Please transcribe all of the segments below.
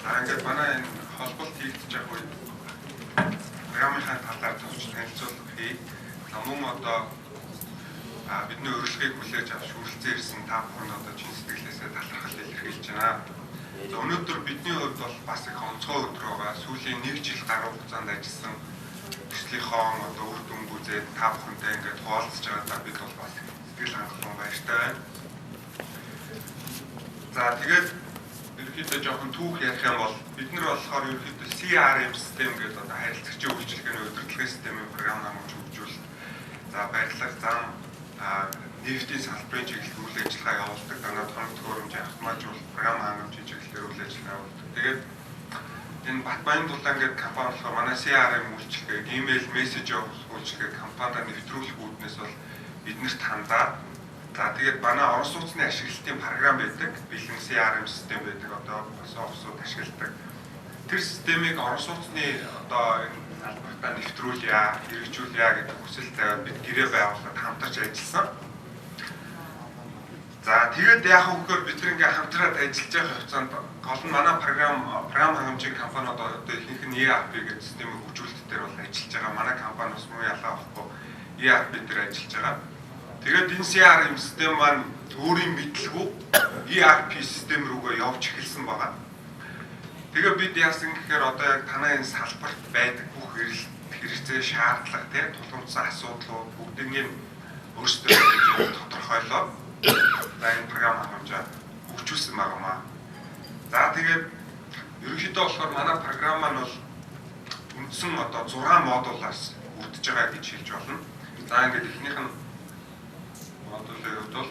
Ингээд манай энэ холболт хийгдэж байгаа үед програмынхаа талаар товч танилцуулга хий. Мөн одоо бидний урилгыг хүлээж авч хүрэлцэн ирсэн та бүхэн одоо чин сэтгэлээсээ талархал илэрхийлж байна. Өнөөдөр бидний хувьд бол бас их онцгой өдөр байгаа. Сүүлийн 1 жил гаруй хугацаанд ажилласан төслийнхоо одоо үр дүнг үзээд та бүхэнтэй ингээд хуваалцж байгаадаа бид бол бас сэтгэл хангалуун баяртай байна. За тэгээд ерөнхийдөө жоохон түүх ярих юм бол бид нар болохоор ерөнхийдөө CRM систем гэдэг одоо харилцагчийн үйлчилгээний удирдлагын системийн програм хамгаалж хөгжүүлэлт. За барилга, зам, нефтийн салбарын чиглэлд үйл ажиллагаа явуулдаг, данаа тоног төхөөрөмжийн автоматжуулалт, програм хангамжийн чиглэлээр үйл ажиллагаа явуулдаг. Тэгээд энэ Батбаян Дулаан гэдэг компани болохоор манай CRM үйлчилгээг, имэйл, мессеж явуулах үйлчилгээг компаниар нэвтрүүлэх үүднээс бол биднэрт хандаад. За тэгээд манай орон сууцны ашиглалтын програм байдаг, бэлэн CRM систем байдаг, одоо офсууд ашигладаг. Тэр системийг орон сууцны одоо энэ салбартаа нэвтрүүлье, хэрэгжүүлье гэдэг хүсэл тавиад бид гэрээ байгуулад хамтарч ажилласан. За тэгээд яг хөөхөр бид нэг ингээ хамтраад ажиллаж байгаа хугацаанд гол нь манай програм хангамжийн компаниуд одоо ихэнх нь ERP гэдэг системийг хөгжүүлэлт дээр бол ажиллаж байгаа. Манай компани бас муу ялгаа авахгүй ERP дээр ажиллаж байгаа. Тэгээд энэ CRM систем маань өөрийн мэдлэгөө ERP систем рүүгээ явж эхэлсэн байгаа. Тэгээд бид яасан гэхээр одоо яг танай энэ салбарт байдаг бүх хэрэгцээ, шаардлага, тийм тулгымцсан асуудлууд бүгднийг өөрсдөө тодорхойлоод за энэ програм хангамжаа хөгжүүлсэн байгаамаа. За тэгээд ерөнхийдөө болохоор манай програм маань бол үндсэн одоо 6 модулаас бүрдэж байгаа гэж хэлж болно. За ингээд эхнийх нь модулын хувьд бол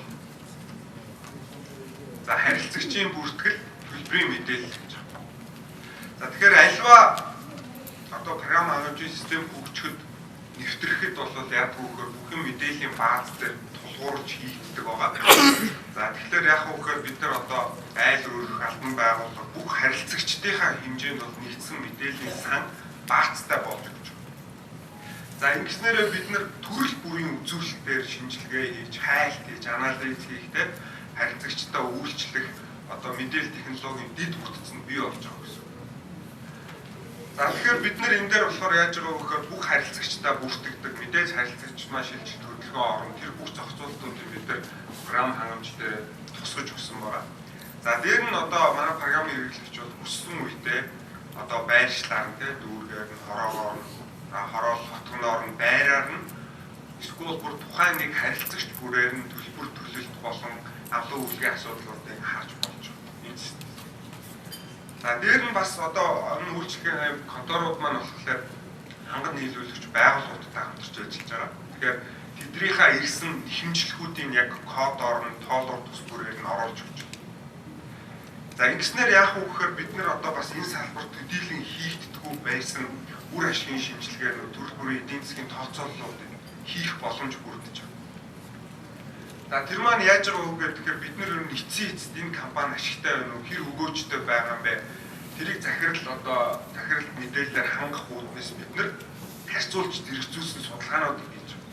за харилцагчийн бүртгэл, төлбөрийн мэдээлэл гэж байна. За тэгэхээр альва одоо програм хангамжийн систем хөгжөхөд нэвтрэхэд бол яг хөөхөр бүхэн мэдээллийн бааз дээр тулгуурж хийгддэг байгаа. За тэгэхээр яг хөөхөр бид нар одоо айл өөрөх албан байгууллага бүх харилцагчдынхаа хэмжээнд бол нэгдсэн мэдээллийн сан баазтай болж өгч байна. За ингэснээрээ бид нар төрөл бүрийн үзүүлэлтээр шинжилгээ хийж, хайлт хийж, анализ хийхдээ харилцагчдаа үйлчлэх одоо мэдээлэл технологийн дэд бүтцэнд бий болж байгаа гэсэн. За тэгэхээр бид нар энэ дээр болохоор яаж байгаа вэ гэхээр бүх харилцагчдаа бүртгэдэг, мэдээж харилцагч маань шилжилт хөдөлгөөн орон тэр бүх зохицуултуудыг бид нар програм хангамж дээр тусгаж өгсөн байгаа. За дээр нь одоо манай програмын хэрэглэгч бол хүссэн үедээ одоо байршлаар нь дүүргээр нь хороогоор нь хороол хотгоноор нь байраар нь эсвэл бүр тухайн нэг харилцагч бүрээр нь төлбөр төлөлт болон авлага үйлгийн асуудлуудыг харж болж байна. За дээр нь бас одоо энэ үйлчлэгийн конторууд маань болохоор ханган нийлүүлэгч байгууллагуудтай хамтарч ажиллаж байгаа. Тэгэхээр тэднийхээ ирсэн хэмжлэхүүдийн яг код орн, тоолор тус бүрээр нь оруулж өгч байна. За ингэснээр яах вэ гэхээр бид нар одоо бас энэ салбарт төдийлөн хийгддэггүй байсан үр ашигын шинжилгээр төрөл бүрийн эдийн засгийн тооцооллуудыг хийх боломж бүрдэж байна. За тэр маань яаж байгаа вэ гэхээр бид нар эцсийн эцэд энэ компани ашигтай байна уу, хэр өгөөжтэй байгаа юм бэ? Тэрийг захирал мэдээлэлээр хангах үүднээс бид нар харьцуулж зэрэгцүүлсэн судалгаануудыг хийж байна.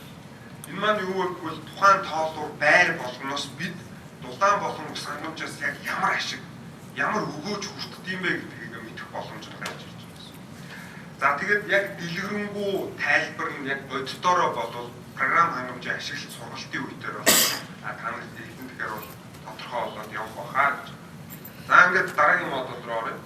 Энэ маань юу вэ гэвэл тухайн тоолуур байр болгоноос бид дулаан болон ус хангамжаас яг ямар ашиг, ямар өгөөж хүртдэг юм бэ гэдгийг мэдэх боломжтой байж байна. За тэгээд яг дэлгэрэнгүй тайлбар нь яг боддороо болвол програм хангамжийн ашиглалт сургалтын үедэр бол танаас хэлсэн тэгэхээр бол тодорхой болоод явах байхаа гэж. За ингээд дараагийн модуль руу оръё.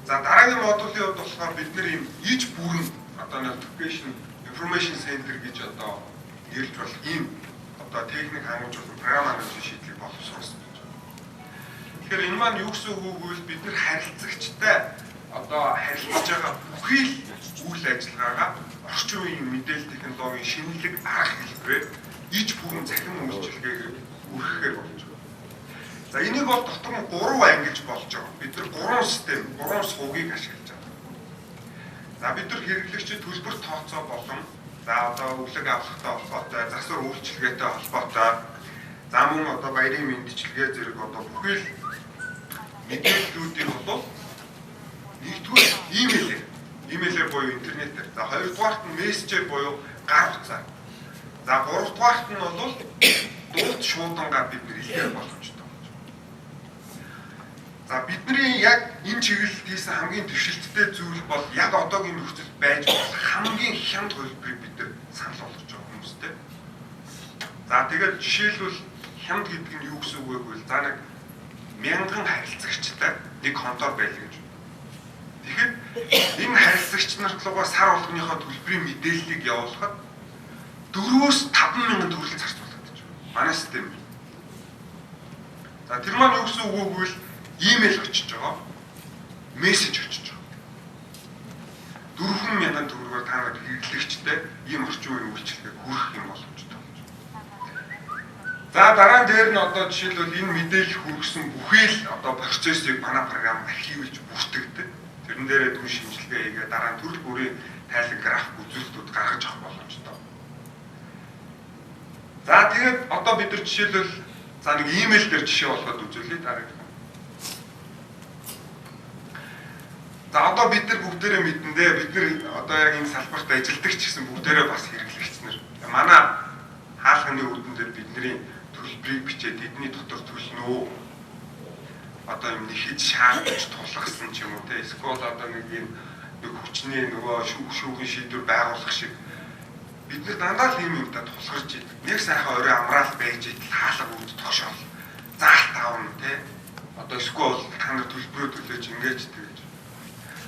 За дараагийн модулийн хувьд болохоор бид нэр ийм иж бүрэн одоо notification information center гэж одоо нэрлж болох ийм одоо техник хангамжуулсан програм хангамжийн шийдлийг боловсруулсан гэж. Тэгэхээр энэ маань юу гэсэн үг вэ гэвэл бид нэр харилцагчтай одоо харилцаж байгаа бүхий л үйл ажиллагаагаа орчин үеийн мэдээлэл технологийн шинэлэг арга хэлбэрээр иж бүрэн захин үйлчилгээг үргэхээр болж байгаа. За энийг бол дотор нь 3 ангилж болж байгаа. Бид нар 3 систем, 3 сувгийг ашиглаж байгаа. За бид нар хэрэглэгчид төлбөр тооцоо болон за одоо өглөг авахтай холбоотой, засвар үйлчилгээтэй холбоотой, за мөн одоо баярын мэндчилгээ зэрэг одоо бүхий л мэдээллүүдийг бол нэгдүгээр имэйлээр буюу интернетээр. За хоёрдугаарт нь мессежээр буюу гар утсаар. За гуравдугаарт нь бол дууд шуудангаар бид нэр хэлэх боломжтой болж байна. За бидний яг энэ чиглэлд хийсэн хамгийн дэвшилттэй зүйл бол яг одоогийн нөхцөл байж болох хамгийн хямд хөлбөрийг бид нар санал болгож байгаа хүмүүстэй. За тэгээд жишээлбэл хямд гэдэг нь юу гэсэн үг вэ гэвэл за нэг 1000 харилцагчтай нэг контор байлаа гэж. Тэгэхэд энэ харилцагч нарт руугаа сар болгоныхоо төлбөрийн мэдээллийг явуулахад 4-5 мянган төгрөг зарцуулдаг гэж байна. Манай систем. За тэр маань юу гэсэн үг вэ гэвэл имэйл очиж байгаа. Мессеж очиж байгаа. 4 мянган төгрөгөөр та нарт хэрэглэгчтэй ийм орчин үеийн үйлчлэгээ хүргэх юм боломжтой болж байна. За дараа нь дээр нь одоо жишээлбэл энэ мэдээлэл хүргэсэн бүхий л одоо процессыг манай програм архивлж бүртгэдэг. Тэрэн дээрээ түн шинжилгээ хийгээд дараа нь төрөл бүрийн тайлан график үзүүлэлтүүд гаргаж авах боломжтой. За тэгээд одоо бид нар жишээлбэл за нэг имэйл дээр жишээ болгоод үзүүлээ дараа. За одоо бид нар бүгдээрээ мэдэндээ бид нар одоо яг энэ салбарт ажилладаг ч гэсэн бүгдээрээ бас хэрэглэгчнэр. Манай хаалганы үүдэн дээр бидний төлбөрийг бичээд эдний дотор төлнөө. Одоо юм нэхэж шаардж тулгасан ч юм уу те эсвэл одоо нэг юм нэг хүчний нөгөө шүүхийн шийдвэр байгуулах шиг бид нар дандаа л ийм юмтай тулгарч идэг. Нэг сайхан орой амраал байж идэл хаалга үүд тогшоол. Заалт аавна те. Одоо эсвэл та нар төлбөрөө төлөөж ингэж тэгэж.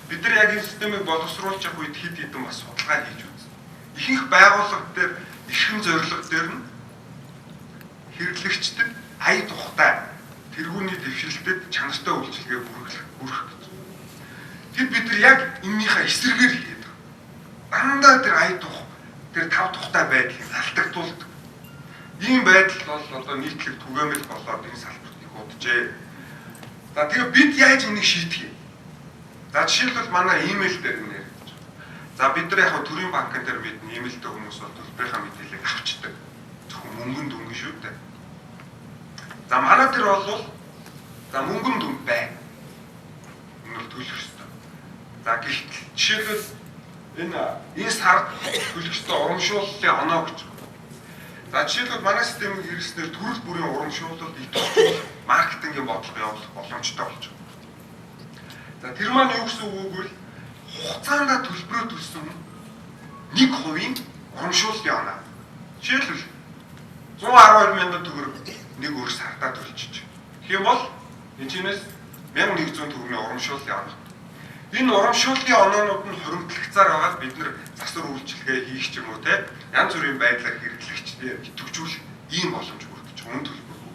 Бид нар яг энэ системийг боловсруулж явах үед хэд хэдэн бас судалгаа хийж үзсэн. Ихэнх байгууллага дээр эрхэм зорилго дээр нь хэрэглэгчдэд ая тухтай тэргүүний дэвшилтэд чанартай үйлчилгээ хүргэх гэж. Тэгэд бид нар яг эннийхээ эсрэгээр хийгээд байгаа. Дандаа тэр ая тух тэр тав тухтай байдлыг алдагдуулдаг. Ийм байдал бол одоо нийтлэг түгээмэл болоод энэ салбарт их уджээ. За тэгээ бид яаж энийг шийдэх юм? За жишээлбэл манай имэйл дээр нэр. За бид нар яг төрийн банкн дээр мэднэ имэйлтэй хүмүүс бол төлбөрийнхаа мэдээллийг авчдаг. Зөвхөн мөнгөнд өнгө шүү дээ. За манай дээр бол за мөнгөнд өнгө бай. Энэ төлөх ёстой. За гэхдээ жишээлбэл энэ сард төлөх ёстой урамшууллын оноо гэж. За жишээлбэл манай системийг хэрэглэснээр төрөл бүрийн урамшуулалт идэвхжүүлэх маркетингийн бодлого явуулах боломжтой болж байна. За тэр маань юу гэсэн үг вэ? Хугацаанд төлбөрөө төлсөн 1% урамшууллын оноо. Жишээлбэл 112 мянган төгрөг нэг өр сартаа төлчих. Тэгэх юм бол энэ чинээс 1100 төгрөгийн урамшууллын оноо. Энэ урамшууллын оноонууд нь хоригдлогцаар байгаа бид нар засвар үйлчилгээ хийх ч юм уу те янз бүрийн байдлаар хэрэглэгчдээ идэвхжүүлэх ийм боломж бүрдэж өмнө төлбөргүй.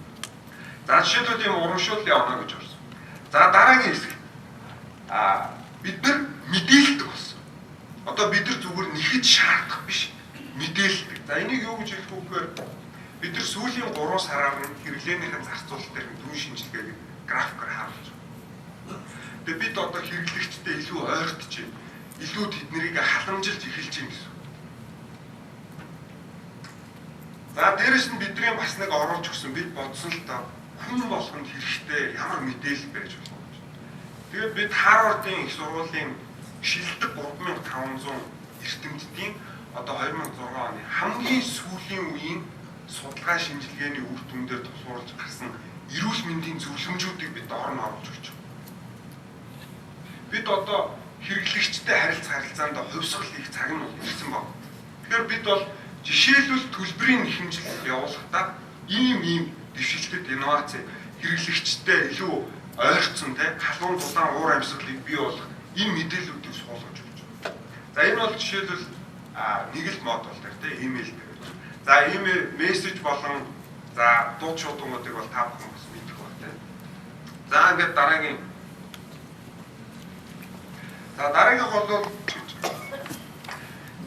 За жишээлбэл ийм урамшууллын оноо гэж орсон. За дараагийн хэсэг бид нар мэдээлдэг болсон. Одоо бид нар зүгээр нэхэж шаардах биш мэдээлдэг. За энийг юу гэж хэлэх вэ гэхээр бид нар сүүлийн 3 сараар нь хэрэглээнийхэн зарцуулалт дээр түн шинжилгээг графикаар харуулж байна. Тэгээ бид одоо хэрэглэгчтэй илүү ойртож байна. Илүү тэднийг халамжилж эхэлж байна гэсэн. За дээрэс нь бидний бас нэг оруулж өгсөн бид бодсон л та хүн болгонд хэрэгтэй ямар мэдээлэл байж болох вэ? Тэгээд бид Харвардын их сургуулийн шилдэг 3500 эрдэмтдийн одоо 2006 оны хамгийн сүүлийн үеийн судалгаа шинжилгээний үр дүндээр тусгуулж гарсан эрүүл мэндийн зөвлөмжүүдийг бид орон оруулж өгч байна. Бид одоо хэрэглэгчтэй харилцаанд хувьсгал хийх цаг нь ирсэн баг. Тэгэхээр бид бол жишээлбэл төлбөрийн хэмжил явуулахдаа ийм дэвшилтэд инновац хэрэглэгчтэй илүү ойрцсон те халуун дулаан уур амьсгалыг бий болгох энэ мэдээллүүдийг суулгаж өгч байна. За энэ бол жишээлбэл нэг л модуль дээр те имэйл дээр. За имэйл мессеж болон за дууд шуудгуудыг бол та бүхэн бас мэдэх ба те. За ингээд дараагийн бол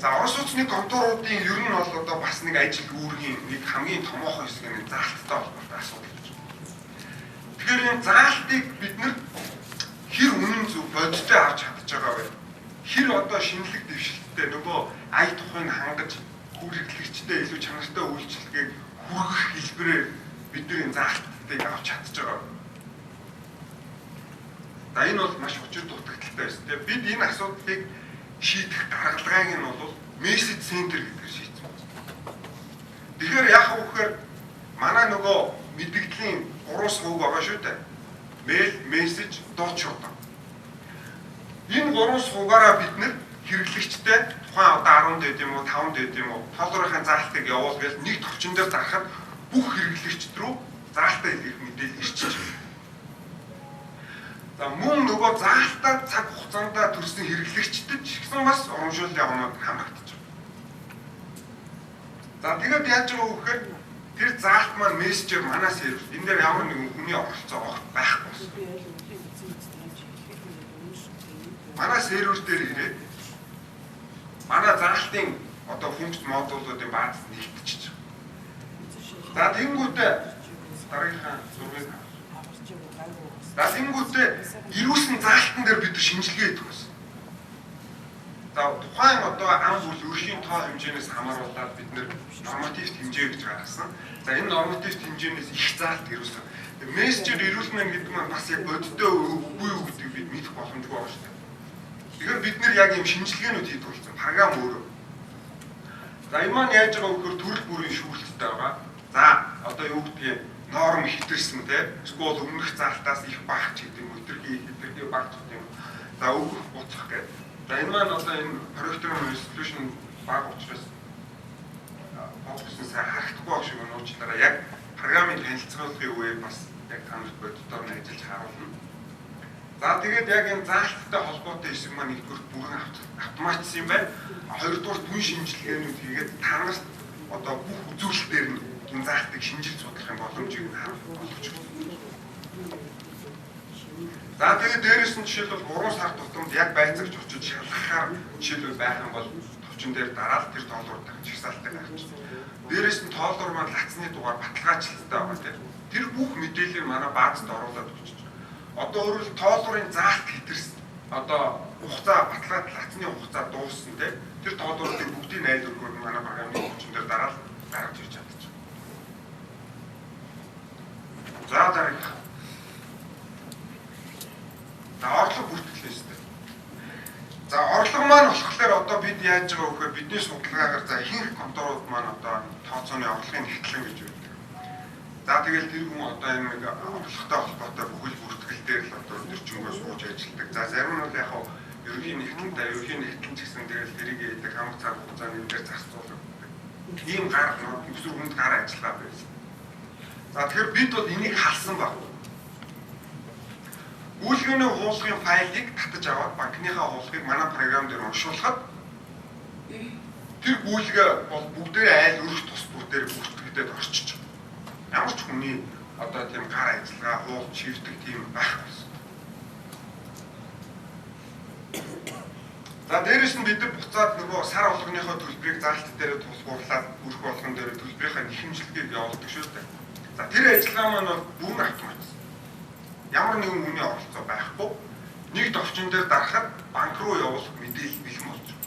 за Орос улсны конторуудын ер нь бол одоо бас нэг ажил үүргийн нэг хамгийн томоохон хэсэг нь заалттай холбоотой асуудал гэж. Тэгэхээр энэ заалтыг бид нэр хэр үнэн зөв бодиттой авч чадж байгаа вэ? Хэр одоо шинэлэг дэвшилттэй нөгөө ая тухайг хангаж хэрэглэгчтэй илүү чанартай үйлчилгээг хүргэх хэлбэрээр бид нар энэ заалтыг авч чадж байгаа. За энэ бол маш учир дутагдaltaй байсан. Тэгээ бид энэ асуудлыг шийдэх гаргалгааг нь бол мессеж центр гэдгээр шийдсэн байна. Тэгэхээр яах вэ гэхээр манай нөгөө мэдээллийн 3 сувг байгаа шүү дээ. мэйл, мессеж, дот шууд. Энэ гурван суугаараа бид нэр хэрэглэгчтэй тухайн одоо 10 дэд юм уу 5 дэд юм уу тоолрын заалтыг явуулбал нэг товчон дээр зарахад бүх хэрэглэгчд рүү заалтаа илэрх мэдээлэл ирчихэж байна. За мөн нөгөө заалтаа цаг хугацаанд төрсэн хэрэглэгчдэд ч гэсэн бас урамшууллын явнууд хамрагдаж байна. За тэгээд яаж байгаа вэ гэхээр тэр заалт маань мессежээр манай сервер энэ дээр ямар нэгэн хүний оролцоо байхгүй болсон. Манай сервер дээр ирээд манай заалтын одоо функц модулуудын бааз нэгтчихэж байгаа. За тэнгүүтээ дараагийнхаа зургийг за тэнгүүтээ ирүүлсэн заалтан дээр бид шинжилгээ хийдэг байсан. За тухайн одоо ам бүл өрхийн тоо хэмжээнээс хамааруулаад бид норматив хэмжээ гэж гаргасан. За энэ норматив хэмжээнээс их заалт ирүүлсэн. Мессежээр ирүүлнэ гэдэг нь бас яг бодиттой үгүй юу гэдгийг бид мэдэх боломжгүй байна шүү дээ. Тэгэхээр бид яг юм шинжилгээнүүд хийдэг болсон. Програм өөрөө. За энэ маань яаж байгаа вэ гэхээр төрөл бүрийн шүүхэлттэй байгаа. За одоо юу гэдгийг норм хэтэрсэн те. Эсвэл өмнөх заалтаас их багч гэдэг юм уу, хэтэрхий багч гэдэг юм. За өгөх буцах гэдэг. За энэ маань одоо энэ проектын resolution баг учраас фокусын сайн харагдахгүй байх шиг уучлаарай. Яг програмын танилцуулгын үеэр бас яг танах боддоор нь ажиллаж харуулна. За тэгээд яг энэ заалттай холбоотой хэсэг маань нэгдүгээр бүрэн автоматжсан юм байна. Хоёрдугаар түн шинжилгээнүүд хийгээд танаас одоо бүх үзүүлэлтээр нь энэ заалтыг шинжилж судлах юм боломжийг харуулж байна. За тэгээд дээрээс нь жишээлбэл 3 сар тутамд яг байцаагч очиж шалгахаар жишээлбэл байх юм бол товчон дээр дараал тэр тоолруудаа чагсаалтыг гаргаж. Дээрээс нь тоолруу маань лацны дугаар баталгаажлалтай байгаа тийм. Тэр бүх мэдээллийг манай баазд оруулаад өгч. Одоо өөрөөр тоолрын заалт хэтэрсэн. Одоо хугацаа баталгаад лацны хугацаа дууссан тийм. Тэр тоолруудын бүгдийн найд өргөөр манай програмын товчон дээр дараал гаргаж ирж чадчих. За дараах. За орлого бүртгэлээстэй. За орлого маань болохоор одоо бид яаж байгаа вэ гэхээр бидний судалгаагаар за ихэнх конторууд маань одоо тооцооны орлогын нэгтлэн гэж үүдэг. За тэгэл тэр хүн одоо энэ нэг орлоготой холбоотой бүхэл бүртгэл дээр л одоо өдөржингөө сууж ажилладаг. За зарим нь бол яг хав ерөнхий нэгтлэн ч гэсэн тэгэл тэрийг яадаг хамаг цаг хугацааны энэ дээр зарцуулдаг. Ийм гар өсвөр хүнд гар ажиллагаа байсан. За тэгэхээр бид бол энийг халсан баг. Гүйлгээний хуулгын файлыг татаж аваад банкныхаа хуулгыг манай програм дээр уншуулхад тэр гүйлгээ бол бүгдээ айл өрх тус бүр дээр бүртгэгдээд орчиж. Ямар ч хүний одоо тийм гар ажиллагаа хууль шийддэг тийм байхгүй. За дээрээс нь бид нар буцаад нөгөө сар болгоныхоо төлбөрийг заалт дээр тусгуурлаад өрх болгон дээр төлбөрийнхаа нэхэмжлэгийг явуулдаг шүү дээ. За тэр ажиллагаа маань бол бүрэн автомат. Ямар нэгэн хүний оролцоо байхгүй. Нэг товчон дээр дарахад банк руу явуулах мэдээлэл бэлэн болж байна.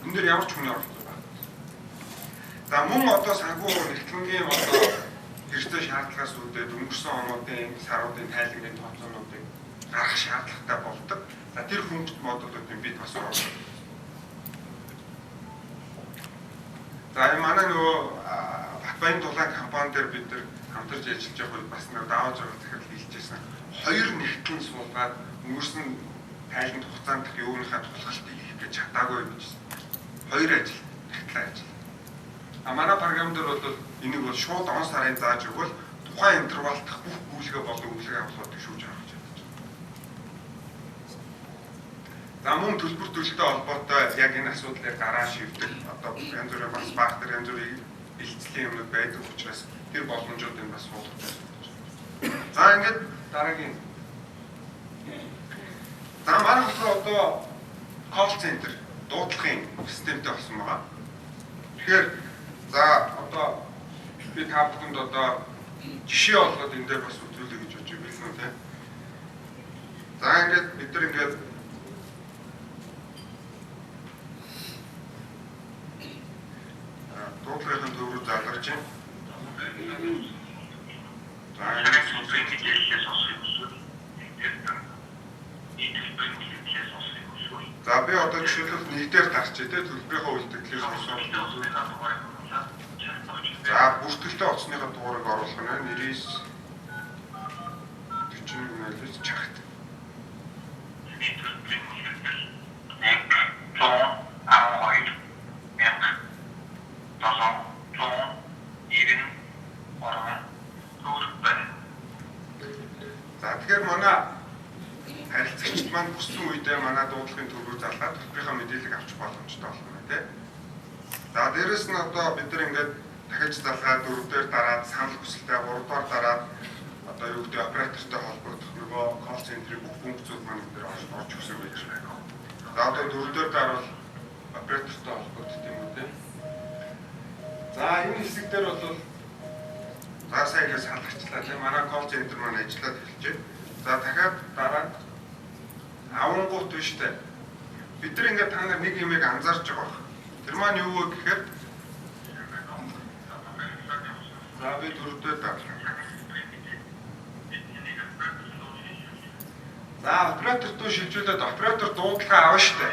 Энэ дээр ямар ч хүний оролцоо байхгүй. За мөн одоо санхүү нэгтлэнгийн одоо хэрэгтэй шаардлагаас үүдээд өнгөрсөн онуудын саруудын тайлгын тооцоонуудыг гаргах шаардлагатай болдог. За тэр функц модулуудыг бид бас оруулах. За энэ манай нөгөө Батбаян дулаан компани дээр бид нар хамтарч ажиллаж байгаа үед бас нэг давааж байгаа захирал хэлжсэн. Хоёр нэгтлэн суулгаад өнгөрсөн тайланд хугацаанд юуныхаа тулгалтыг хийх гэж чадаагүй гэж. Хоёр ажил, нэгтлэн ажил. Манай програм дээр бол энийг бол шууд он сарын зааж өгвөл тухайн интервалт дах бүх гүйлгээ болон үйлчлэг авахлуудыг шүүж авах гэж байна. За мөн төлбөр төлөлтөй холбоотой яг энэ асуудлыг гараа шивдэг. Одоо янз бүрийн бас баахтар янз бүрийн бэлтгэлийн юмнууд байдаг учраас тэр боломжуудыг бас суулгах байна. За ингээд дараагийн. За манай хөтөр одоо call center дуудлагын системтэй болсон байгаа. Тэгэхээр за одоо би та бүхэнд одоо жишээ олгоод энэ дээр бас үзүүлэх гэж бодож байна тийм. За ингээд бид нар ингээд дуудлагын төв рүү залгарч байна. За би одоо жишээлбэл нэг дээр гарчээ те төлбөрийнхөө үйлдвэрлэлээс сонсоод. За бүртгэлтэй оцсныхаа дугаарыг оруулах нь 99 орчныг нөлөөлж чагт. За тэгэхээр манай харилцагчид маань хүссэн үедээ манай дуудлагын төв рүү залгаад төлбөрийнхаа мэдээлэл авчих боломжтой болно тийм. За дээрэс нь одоо бид нар ингээд дахиж залгаад 4 дээр дараад санал хүсэлтээ 3 дугаар дараад одоо юу гэдэг оператортой холбогдох нөгөө колл центрийн бүх функцүүд маань бид нар орж өгсөн байж байгаа. За одоо 4 дээр дараад оператортой холбогдох юм уу тийм. За энэ хэсэг дээр бол за сая ингэ саналчлаа тийм манай колл центр маань ажиллаад эхэлжээ. За дахиад дараа авангуут биш үү? Бид нар ингээд та нар нэг юмыг анзаарч байгаа байна. Тэр маань юу вэ гэхээр за би дөрөвдөө дадлаа. За оператортөө шилжүүлээд оператор дуудлага авна штэ.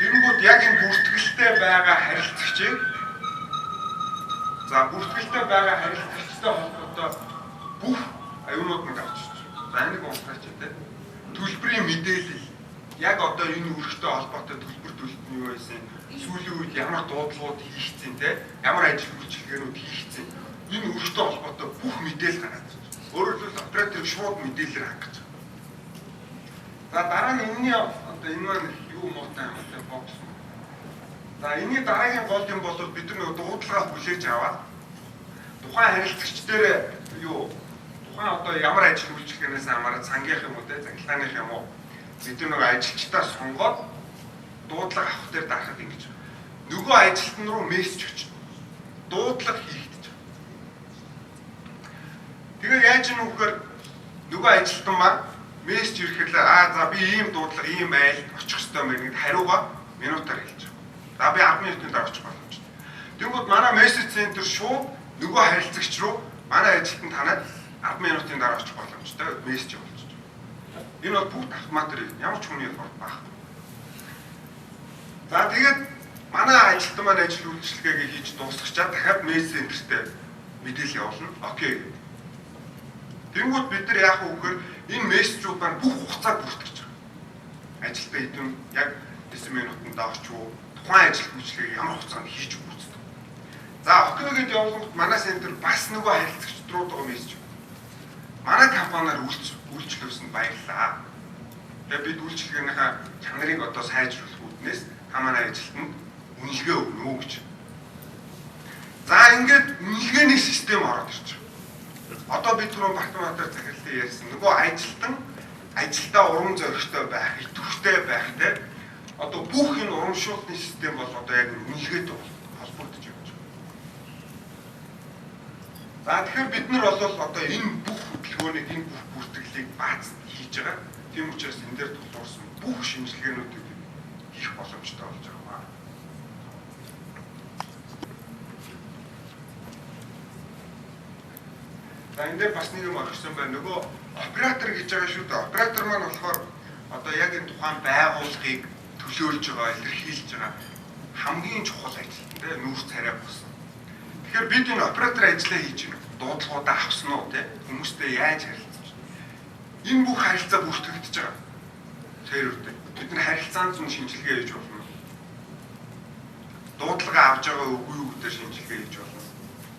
Тэнгүүд яг энэ бүртгэлтэй байгаа харилцагчийг за бүртгэлтэй байгаа харилцагчтай холбоотой бүх аюунууд нь авчиж. За энийг уншаач тийм. Төлбөрийн мэдээлэл яг одоо энэ үрхтэй холбоотой төлбөр төлөлт нь юу байсан? Сүүлийн үед ямар дуудлагууд хийгдсэн те? Ямар ажил үйлчилгээнүүд хийгдсэн? Энэ үрхтэй холбоотой бүх мэдээлэл гараад ирж байна. Өөрөөр хэлбэл оператор шууд мэдээлэл хангаж байна. За дараа нь энэний одоо энэ маань юу муутай юм бэ? Бокс. За энэний дараагийн гол юм бол бид нар дуудлага хүлээж аваад тухайн харилцагч дээр юу одоо ямар ажил үйлчилгээнээс хамаарат цангийнх юм уу те цахилгааных юм уу бид нэг ажилчдаа сонгоод дуудлага авах дээр дарахад ингэж нөгөө ажилтан руу мессеж очно. Дуудлага хийгдэж байна. Тэгээд яаж юм вөхөр нөгөө ажилтан маань мессеж ирэхээр за би ийм дуудлага ийм айл очих хэрэгтэй мэн гэд хариугаа минутаар хэлж байгаа. За би 10 минутын дараа очих боломжтой. Тэгвэл манай мессеж центр шууд нөгөө харилцагч руу манай ажилтан танаад 10 минутын дараа очих боломжтой мессеж болж байна. Энэ бол бүгд автоматар ямар ч хүний effort байхгүй. За тэгээд манай ажилтан маань ажил үйлчилгээгээ хийж дуусгачаад дахиад мессеж центртээ мэдээлэл явуулна. Окей. Тэнгүүд бид нар яах вэ гэхээр энэ мессежүүд маань бүх хугацааг бүртгэж байгаа. Ажилтаа хэдэн яг 9 минутанд авч уу тухайн ажил үйлчилгээг ямар хугацаанд хийж гүйцэтгэв. За окей гэдээ явуулгад манай центр бас нөгөө харилцагчд руу доо мессеж. Манай компаниар үйлчлүүлсэнд баярлалаа. Тэгээд бид үйлчилгээнийхээ чанарыг одоо сайжруулах үүднээс та манай ажилтнанд үнэлгээ өгнө үү гэж. За ингээд үнэлгээний систем ороод ирж байна. Одоо бид түрүү Балтамбаатар захирлын ярьсан нөгөө ажилтан ажилдаа урам зоригтой байх, идэвхтэй байх те одоо бүх энэ урамшуултны систем бол одоо яг үнэлгээтэй холбогдож байна. За тэгэхээр бид нар бол одоо энэ бүх хөдөлгөөнийг энэ бүх бүртгэлийг баазд хийж байгаа. Тийм учраас энэ дээр тулгуурсан бүх шинжилгээнүүдийг хийх боломжтой болж байгаа. За энэ дээр бас нэг юм орчихсон байна. Нөгөө оператор гэж байгаа шүү дээ. Оператор маань болохоор одоо яг энэ тухайн байгууллагыг төлөөлж байгаа, илэрхийлж байгаа хамгийн чухал ажил тийм нүүр царай болсон. Тэгэхээр бид энэ оператор ажиллаа хийж байна. Дуудлагуудаа авсан уу тийм хүмүүстэй яаж харилцаж байна. Энэ бүх харилцаа бүртгэгдэж байгаа. Тэрүүртэй. Бид нар харилцаанд зүүн шинжилгээ хийж болно. Дуудлага авж байгаа үгүй юу гэдэг шинжилгээ хийж болно.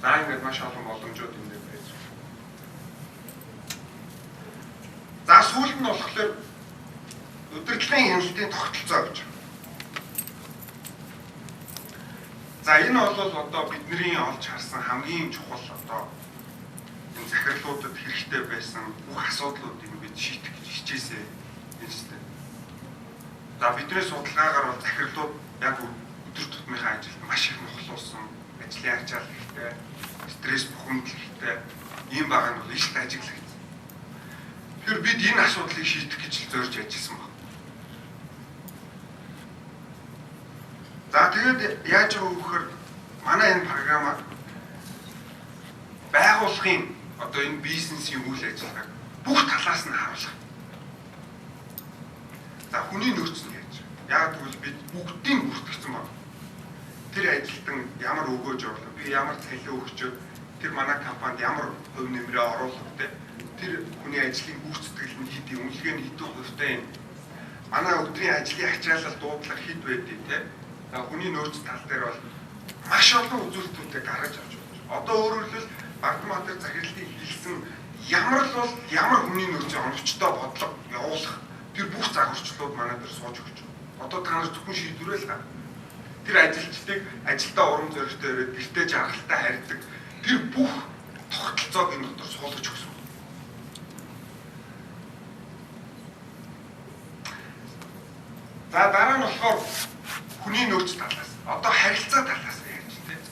За ингээд маш олон боломжууд энэ дээр байж байна. За сүүлд нь болохоор удирдлагын хяналтын тогтолцоо гэж. За энэ бол одоо бидний олж харсан хамгийн чухал одоо энэ захирлуудад хэрэгтэй байсан бүх асуудлуудыг бид шийдэх гэж хичээсэн юм шүү дээ. За бидний судалгаагаар бол захирлууд яг өдөр тутмынхаа ажилд маш их нухлуулсан, ажлын ачаал хэрэгтэй, стресс бухимдал хэрэгтэй, ийм байгаа нь бол их ажиглагдсан. Тэгэхээр бид энэ асуудлыг шийдэх гэж зорж ажилласан байна. За тэгээд яаж байгаа вэ гэхээр манай энэ програмаар байгууллагын одоо энэ бизнесийн үйл ажиллагааг бүх талаас нь харуулах. За хүний нөөц нь яаж? Яг тэгвэл бид бүгдийг бүртгэсэн байна. Тэр ажилтан ямар өгөөж орлоо, би ямар цалин өгчөөд тэр манай компанид ямар хувь нэмрээ оруулах вэ? Тэр хүний ажлын гүйцэтгэл нь хэд юм, үнэлгээ нь хэдэн хувьтай юм. Манай өдрийн ажлын ачаалал дуудлага хэд байдгийг те. Хүний нөөц тал дээр бол маш олон үзүүлэлтүүдийг гаргаж авч байна. Одоо өөрөөр хэлбэл Багдамбатар захирлын хэлсэн ямар л бол ямар хүний нөөцийн оновчтой бодлого явуулах тэр бүх загварчлууд манай дээр сууж өгч байна. Одоо та нар зөвхөн шийдвэрэл га. Тэр ажилчдыг ажилдаа урам зоригтой ирээд гэртээ жаргалтай харьдаг тэр бүх тогтолцоог энэ дотор суулгаж өгсөн. За дараа нь болохоор хүний нөөц талаас одоо харилцаа талаас ярьж байна.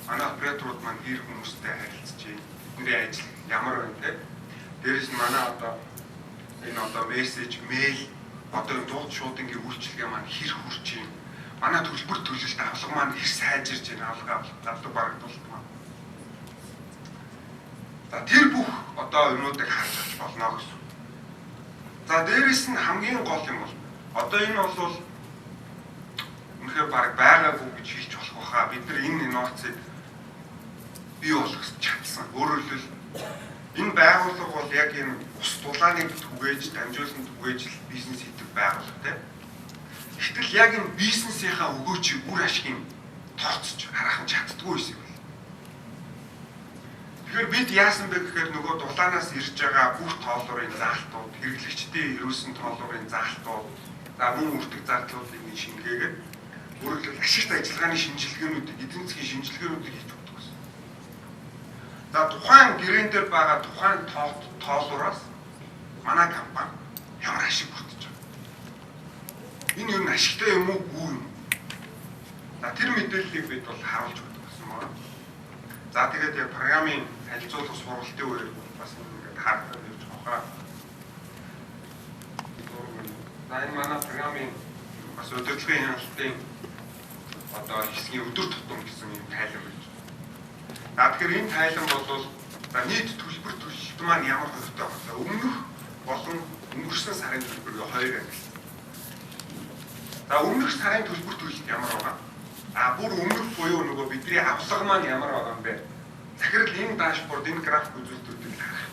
Манай операторууд маань хэр хүмүүстэй харилцаж байна. Бидний ажил ямар байна те. Дээрээс нь манай одоо энэ одоо мессеж, мэйл одоо энэ дууд шуудынгийн үйлчилгээ маань хэр хүрч байна. Манай төлбөр төлөлт авлага маань хэр сайжирж байна. Авлага барагдуулалт маань. За тэр бүх одоо юмнуудыг харж авч болно гэсэн. За дээрээс нь хамгийн гол юм бол одоо энэ бол үнэхээр баг байгаагүй гэж хэлж болох байхаа. Бид нар энэ инновацийг бий болгох чадсан. Өөрөөр хэлбэл энэ байгууллага бол яг энэ ус дулааныг түгээж, дамжуулан түгээж бизнес хийдэг байгууллага тийм. Гэтэл яг энэ бизнесийнхаа өгөөчийг үр ашгийг тооцож харах нь чаддгүй байсан юм. Тэгэхээр бид яасан бэ гэхээр нөгөө дулаанаас ирж байгаа бүх тооллорын заалтууд, хэрэглэгчдийн ерөөсөн тооллорын заалтууд, за мөн үрдэг зардлуудыг нэг шингээгээд өөрөлдөл ашигт ажиллагааны шинжилгээнүүдийг, эдийн засгийн шинжилгээнүүдийг хийж өгдөг гэсэн. За тухайн гэрээн дээр байгаа тухайн тооллороос манай компани ямар ашиг бүрдэж байгаа. Энэ юу н ашигтай юм уу, үгүй юм. За тэр мэдээллийг бид бол харуулж өгдөг гэсэн байна. За тэгээд яг програмын танилцуулга сургалтын үеэр бас ингээд харах гэж байгаа. За энэ манай програмын бас удирдлагын хяналтын одоо хэсгийн өдөр тутам гэсэн юм тайлан байж байна. За тэгэхээр энэ тайлан бол нийт төлбөр төлөлт маань ямар хувьтай байна? Өмнөх болон өнгөрсөн сарын төлбөр хоёр ангилсан. За өмнөх сарын төлбөр төлөлт ямар байгаа? Бүр өмнөх буюу нөгөө бидний авлага маань ямар байгаа юм бэ? Захирал энэ дашборд, энэ график үзүүлэлтүүдийг харах.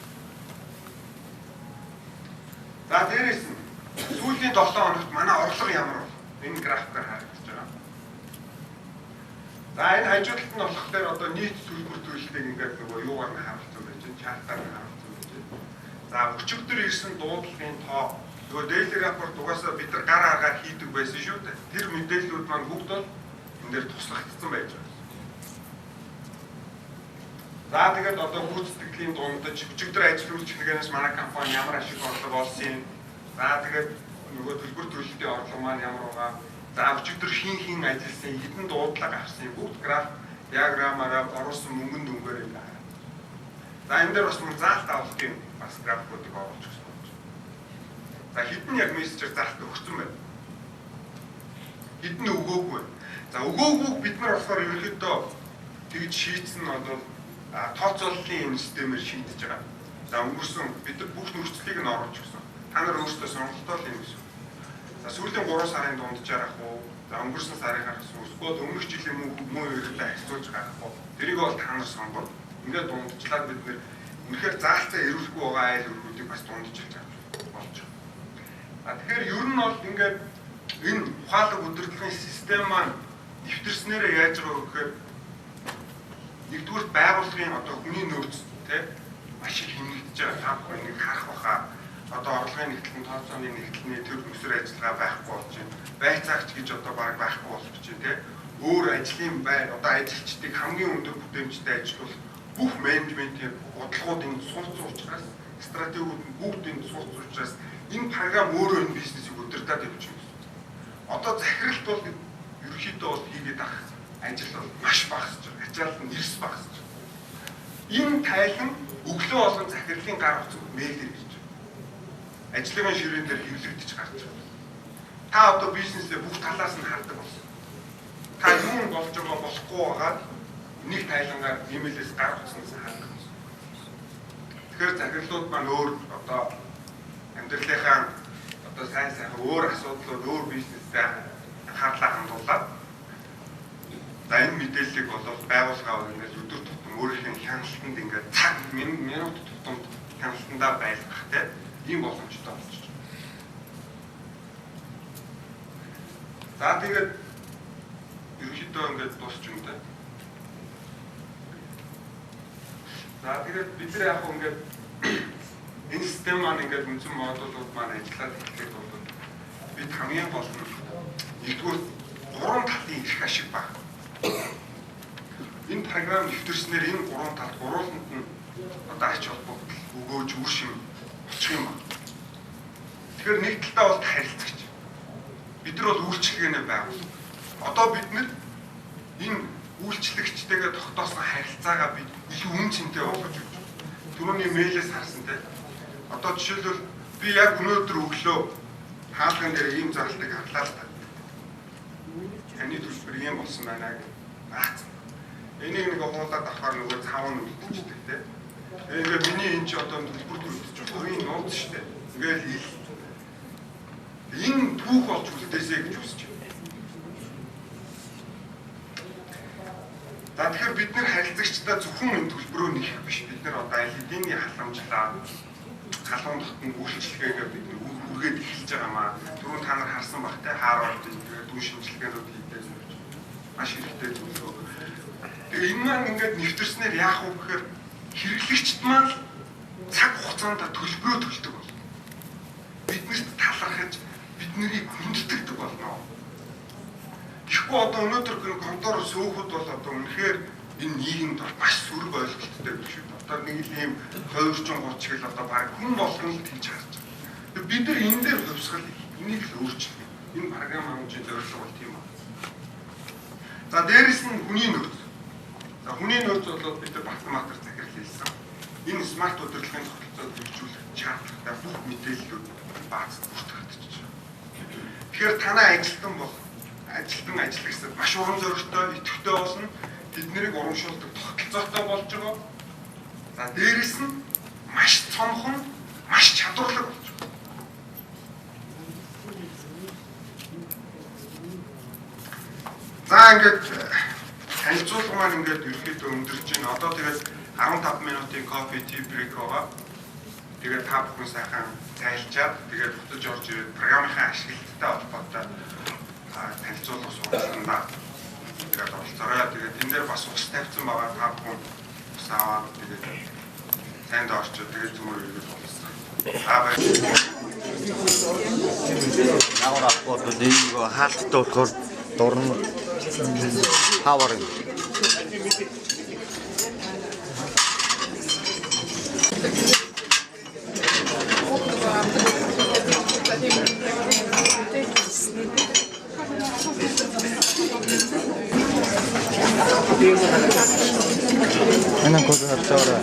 За дээрээс нь сүүлийн 7 хоногт манай орлого ямар вэ? Энэ графикаар харагдаж байгаа. За энэ хажуудалд нь болохоор одоо нийт төлбөр төлөлтийг ингээд нөгөө юугаар нь харуулсан байж байна, чартаар нь харуулсан байж байна. За өчигдөр ирсэн дуудлагын тоо нөгөө daily report угаасаа бид нар гар аргаар хийдэг байсан шүү дээ. Тэр мэдээллүүд маань бүгд бол энэ дээр туслагдсан байж байна. За тэгээд одоо гүйцэтгэлийн дундаж өчигдөр ажил үйлчлэгээс манай компани ямар ашиг орлого олсон юм. За тэгээд нөгөө төлбөр төлөлтийн орлого маань ямар байгаа. За өчигдөр хин ажилласан хэдэн дуудлага авсан бүгд граф диаграмаараа оруулсан мөнгөнд дүнгээр юм байна. За энэ дээр бас нэг заалт авалтын бас графикуудыг оруулж өгсөн байна. За хэдэн яг мессежээр заалт өгсөн байна. Хэдэн өгөөгүй. За өгөөгүй бид нар болохоор ерөнхийдөө тэгж шийдсэн нь бол тооцооллын энэ системээр шийдэж байгаа. За өнгөрсөн бид бүх нөхцөлийг нь оруулж өгсөн. Та нар өөрсдөө сонголтоо л юм гэсэн. За сүүлийн 3 сарын дунджаар ах уу? За өнгөрсөн сарын гаргасан эсвэл өмнөх жилийн мөн үеэрээ харьцуулж гарах уу? Тэрийг бол та нар сонгоод ингээд дундчлаад бид нэр үнэхээр заалцаа эрүүлэхгүй байгаа айл өргүүдийг бас дундчилж болж байгаа. Тэгэхээр ер нь бол ингээд энэ ухаалаг удирдлагын систем маань нэвтэрснээрээ яаж байгаа вэ гэхээр нэгдүгээр байгууллагын одоо хүний нөөц тийм маш их хэмнэгдэж байгаа. Та бүхэн нэг харах баха. Одоо орлогын нэгтлэн тооцооны нэгтлний төр нөхцөл ажиллагаа байхгүй болж байна. Байцаагч гэж одоо баг байхгүй болж байна тийм. Өөр ажлын байр одоо ажилчдыг хамгийн өндөр бүтээмжтэй ажилуулах бүх менежментийн бодлогууд энэ сууц учраас стратегиуд нь бүгд энэ сууц учраас энэ програм өөрөө энэ бизнесийг удирдах явж байна. Одоо захиралт бол ерөнхийдөө бол хийгээд авах ажил бол маш багасж байна. Ачаалт нь эрс багасж байна. Энэ тайлан өглөө болгон захирлын гар утсанд мэйлэр ирж байна. Ажлын ширээн дээр хэвлэгдэж гарч байна. Та одоо бизнесээ бүх талаас нь хардаг болсон. Та юу болж байгаа болохгүй байгаа нэг тайлангаар имэйлээс гар утснаас хардаг болсон. Тэгэхээр захирлууд маань өөр одоо амьдралынхаа одоо сайн өөр асуудлууд өөр бизнестэй анхаарлаа хандуулаад за энэ мэдээллийг бол байгууллагаа ингээд өдөр тутам өөрийнх нь хяналтанд ингээд цаг минут тутамд хяналтандаа байлгах те ийм боломжтой болчих. За тэгээд ерөнхийдөө ингээд дуусч юм да. За тэгээд бид нар яг ингээд энэ систем маань ингээд үнэн модулууд маань ажиллаад ирэхэд бол бид хамгийн гол нь нэгдүгээр 3 талын их ашиг баг. Энэ програм нэвтрснээр энэ 3 талд гурвууланд нь одоо ач холбогдол өгөөж үр шим очих юм байна. Тэгэхээр нэг талдаа бол харилцагч. Бид нар бол үйлчлэгээ байгуул. Одоо бид нар энэ үйлчлэгчтэйгээ тогтоосон харилцаагаа бид илүү үн цэнтэй болгож өгч. Түрүүний мэйлээс харсан те. Одоо жишээлбэл би яг өнөөдөр өглөө хаалган дээр ийм зарлалтыг харлаа л та. Таны төлбөр ийм болсон байна гэх. Баацсан. Энийг нэг хуулаад авахаар нөгөө цаав нь үлдчихдэг те. Ингээд миний энэ чи одоо төлбөр төлөвлөж байгаа. Энэ нууц шүү дээ. Ингээд ил. Энэ түүх болж үлдээсэй гэж үсэж байна. За тэгэхээр бид нар харилцагчдаа зөвхөн энэ төлбөрөө нэхэх биш. Бид нар одоо аль хэдийн халамжлаа халуун дотны үйлчлэгээгээ бид нар үргээд эхэлж байгаа маа. Түрүүн та нар харсан баг те Харвард ингээд дүү шинжилгээнүүд хийдэг гэж. Маш хэрэгтэй зүйлөө. Тэгээ энэ маань ингээд нэвтэрснээр яах вэ гэхээр хэрэглэгчд маань цаг хугацаанд төлбөрөө төлдөг бол. Биднэрт талархаж биднийг хүндэтгдэг болно. Тэгэхгүй одоо өнөөдөр контор сөөхөд бол одоо үнэхээр энэ нийгэмд маш сөрөг ойлголттой биш үү? Одоо нэг л ийм 230 гэл одоо баг хүн болгон л тийж харж байгаа. Бид нар энэ дээр хувьсгал энийг л өөрчилнө. Энэ програм хангамжийн зорилго бол тийм байна. За дээрэс нь хүний нөөц. За хүний нөөц бол бид нар автоматар захирал хийсэн. Энэ смарт удирдлагын тогтолцоог хэрэгжүүлэх шаардлагатай бүх мэдээллүүд баазд бүртгэгдэж байна. Тэгэхээр танай ажилтан бол ажилтан ажиллагчдад маш урам зоригтой, идэвхтэй болно. Тэднийг урамшуулдаг тогтолцоотой болж байгаа. За дээрэс нь маш цомхон, маш чадварлаг болж байна. За ингээд танилцуулга маань ингээд ерөөхдөө өндөрж байна. Одоо тэгээд 15 минутын кофе ти брейк байгаа. Тэгээд та бүхэн сайхан тайлчаад тэгээд бутаж орж ирээд програмынхаа ашиглалттай холбоотой танилцуулга суулгана. Тэгээд оролцоорой. Тэгээд энэ дээр бас ус тавьсан байгаа та бүхэн ус аваад тэгээд сайнд орчод тэгээд зүмөр ирээд болсон. Наагур аппорт дэйго хаалттай болохоор дурн хавар. Она куда отцора.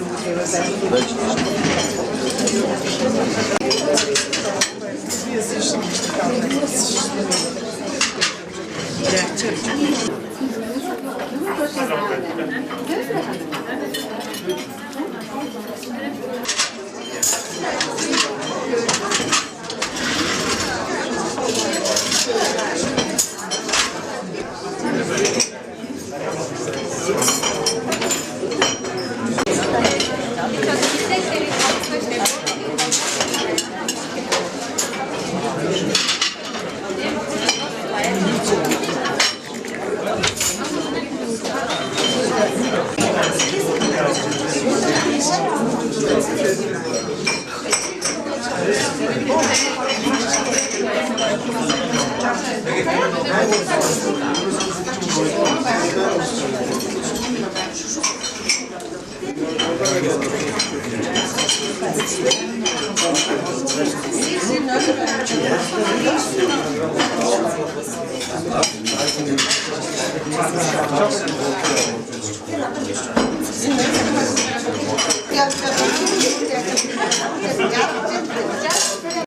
Çok